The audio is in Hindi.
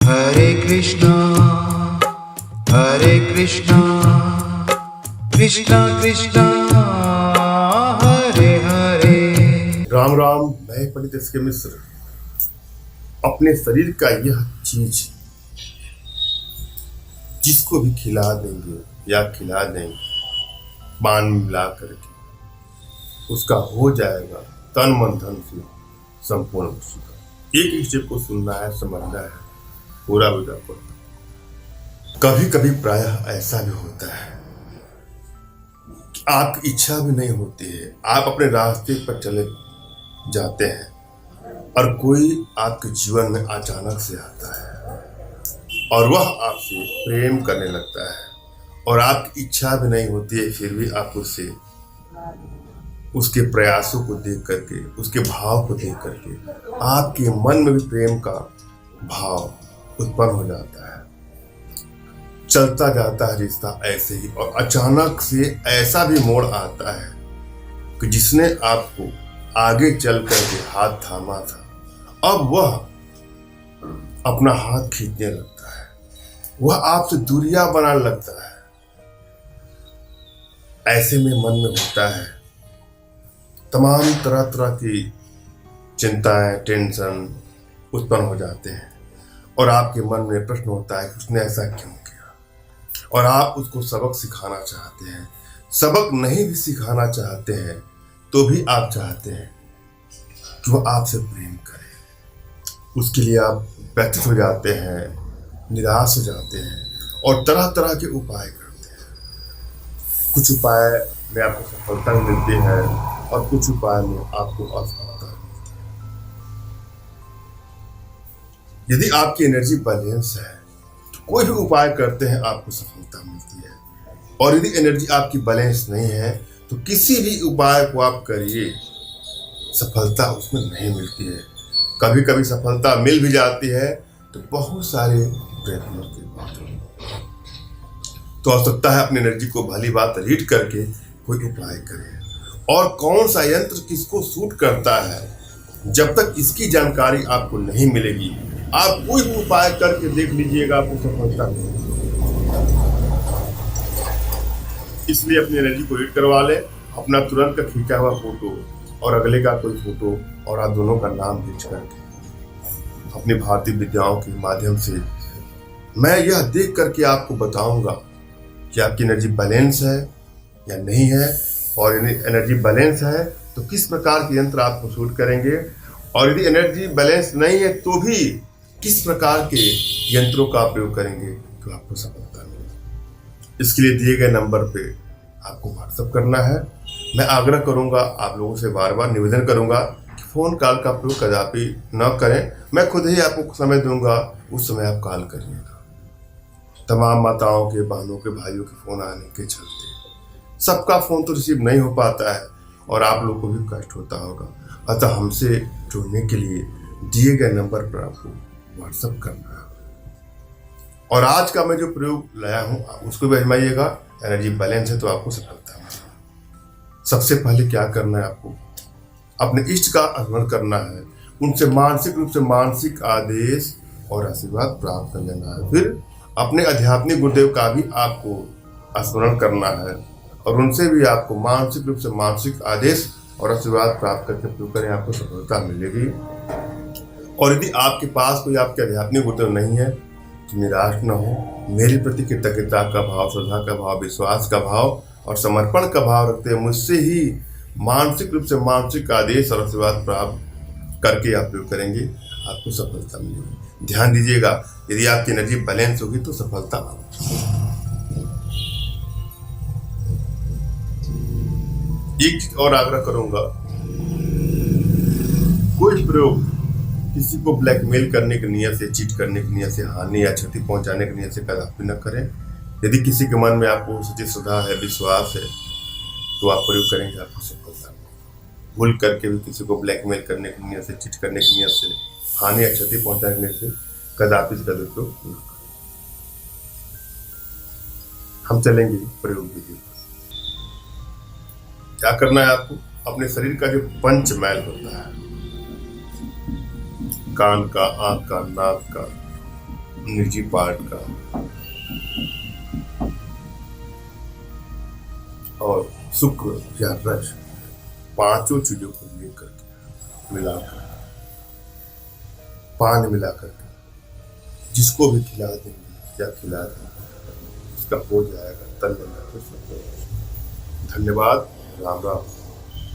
हरे कृष्णा कृष्णा कृष्णा हरे हरे। राम राम। मैं पंडित एस.के. मिश्र अपने शरीर का यह चीज जिसको भी खिला देंगे या खिला देंगे पान मिला करके उसका हो जाएगा तन मन धन से संपूर्ण वसूल। एक स्टेप को सुनना है, समझना है, पूरा विदा पड़ता। कभी कभी प्रायः ऐसा भी होता है कि आपकी इच्छा भी नहीं होती है, आप अपने रास्ते पर चले जाते हैं और कोई आपके जीवन में अचानक से आता है और वह आपसे प्रेम करने लगता है और आपकी इच्छा भी नहीं होती है, फिर भी आप उससे उसके प्रयासों को देख करके, उसके भाव को देख करके आपके मन में भी प्रेम का भाव उत्पन्न हो जाता है। चलता जाता है रिश्ता ऐसे ही और अचानक से ऐसा भी मोड़ आता है कि जिसने आपको आगे चल करके हाथ थामा था, अब वह अपना हाथ खींचने लगता है, वह आपसे दूरियां बनाने लगता है। ऐसे में मन में होता है तमाम तरह तरह की चिंताएं, टेंशन उत्पन्न हो जाते हैं और आपके मन में प्रश्न होता है कि उसने ऐसा क्यों किया, और आप उसको सबक सिखाना चाहते हैं। सबक नहीं भी सिखाना चाहते हैं तो भी आप चाहते हैं कि वो आपसे प्रेम करे। उसके लिए आप व्यथित हो जाते हैं, निराश हो जाते हैं और तरह तरह के उपाय करते हैं। कुछ उपाय में आपको सफलता मिलती है और कुछ उपाय में आपको असफलता। यदि आपकी एनर्जी बैलेंस है तो कोई भी उपाय करते हैं आपको सफलता मिलती है, और यदि एनर्जी आपकी बैलेंस नहीं है तो किसी भी उपाय को आप करिए, सफलता उसमें नहीं मिलती है। कभी कभी सफलता मिल भी जाती है तो बहुत सारे प्रयत्नों के बाद। तो आवश्यकता है अपनी एनर्जी को भली बात रीड करके कोई उपाय करें, और कौन सा यंत्र किसको सूट करता है, जब तक इसकी जानकारी आपको नहीं मिलेगी आप कोई भी उपाय करके देख लीजिएगा, आपको सफलता मिलेगी। इसलिए अपनी एनर्जी को रीड करवा लें, अपना तुरंत का खींचा हुआ फोटो और अगले का कोई फोटो और आप दोनों का नाम खींच करके अपनी भारतीय विद्याओं के माध्यम से मैं यह देख करके आपको बताऊंगा कि आपकी एनर्जी बैलेंस है या नहीं है, और यदि एनर्जी बैलेंस है तो किस प्रकार के यंत्र आपको सूट करेंगे, और यदि एनर्जी बैलेंस नहीं है तो भी किस प्रकार के यंत्रों का प्रयोग करेंगे तो आपको सफलता मिलेगी। इसके लिए दिए गए नंबर पे आपको व्हाट्सएप करना है। मैं आग्रह करूंगा, आप लोगों से बार बार निवेदन करूंगा कि फ़ोन कॉल का प्रयोग कदापि न करें। मैं खुद ही आपको समय दूंगा, उस समय आप कॉल करिएगा। तमाम माताओं के, बहनों के, भाइयों के फ़ोन आने के चलते सबका फ़ोन तो रिसीव नहीं हो पाता है और आप लोग को भी कष्ट होता होगा। अतः हमसे जुड़ने के लिए दिए गए नंबर पर आपको व्हाट्सएप करना है। और आज का मैं जो प्रयोग लाया हूँ आप उसको भी आजमाइएगा। एनर्जी बैलेंस है तो आपको सफलता मिलेगी। सबसे पहले क्या करना है, आपको अपने इष्ट का स्मरण करना है, उनसे मानसिक रूप से मानसिक आदेश और आशीर्वाद प्राप्त कर लेना है। फिर अपने आध्यात्मिक गुरुदेव का भी आपको स्मरण करना है और उनसे भी आपको मानसिक रूप से मानसिक आदेश और आशीर्वाद प्राप्त करके प्रयोग करें, आपको सफलता मिलेगी। और यदि आपके पास कोई आपके आध्यात्मिक गुरुदेव नहीं है तो निराश न हो। मेरे प्रति कृतज्ञता का भाव, श्रद्धा का भाव, विश्वास का भाव और समर्पण का भाव रखते हैं मुझसे ही मानसिक रूप से मानसिक आदेश और आशीर्वाद प्राप्त करके आप प्रयोग करेंगे, आपको सफलता मिलेगी। ध्यान दीजिएगा, यदि आपकी एनर्जी बैलेंस होगी तो सफलता एक चीज और आग्रह करूंगा, कोई प्रयोग किसी को ब्लैकमेल करने की नियत से, चीट करने की नियत से, हानि या क्षति पहुंचाने की नियत से कदापि न करें। यदि किसी के मन में आपको सच्ची श्रद्धा है, विश्वास है तो आप प्रयोग करेंगे, आपको सफलता। भूल करके भी किसी को ब्लैकमेल करने की नियत से, चीट करने की नियत से, हानि या क्षति पहुंचाने की नियत से कदापि इसका दुरुपयोग न करें। हम चलेंगे प्रयोग विधि पर। क्या करना है आपको, अपने शरीर का जो पंच मैल होता है, कान का, आंख का, नाक का, निजी पार्ट का और शुक्र या रज, पांचों चीजों को लेकर के मिलाकर पान मिलाकर के जिसको भी खिला देंगे या खिला देंगे उसका हो जाएगा तन। धन्यवाद। राम राम।